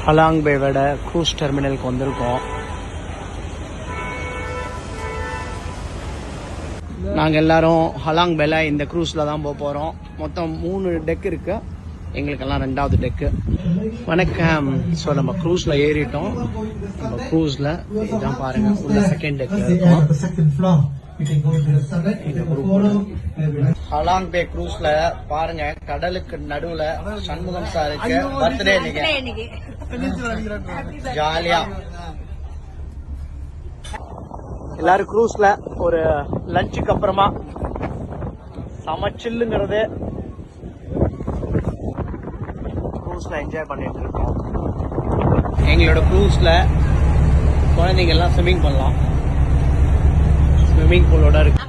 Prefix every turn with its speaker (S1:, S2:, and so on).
S1: ஹலாங் பேவோட cruise டெர்மினலுக்கு வந்திருக்கோம். நாங்கள் எல்லாரும் ஹலாங் பேல இந்த க்ரூஸில் தான் போக போகிறோம். மொத்தம் 3 டெக் இருக்கு, எங்களுக்கெல்லாம் 2வது டெக்கு. வணக்கம். ஸோ நம்ம க்ரூஸில் ஏறிட்டோம். நம்ம க்ரூஸில் இதான் பாருங்க, உள்ள 2nd டெக்கில் இருக்கோம். ஹலாங் பே க்ரூஸ்ல பாருங்க, கடலுக்கு நடுவுல சண்முகம் சாருக்கு பர்த்டே இன்னைக்கு. ஜாலியா எல்லாரும் க்ரூஸ்ல ஒரு லஞ்சுக்கு அப்புறமா சமைச்சில்லுங்கிறது க்ரூஸ்ல என்ஜாய் பண்ணிட்டு இருக்கோம். எங்களோட க்ரூஸ்ல குழந்தைங்க எல்லாம் ஸ்விம்மிங் பண்ணலாம். ஸ்விம்மிங் பூலோட இருக்கு.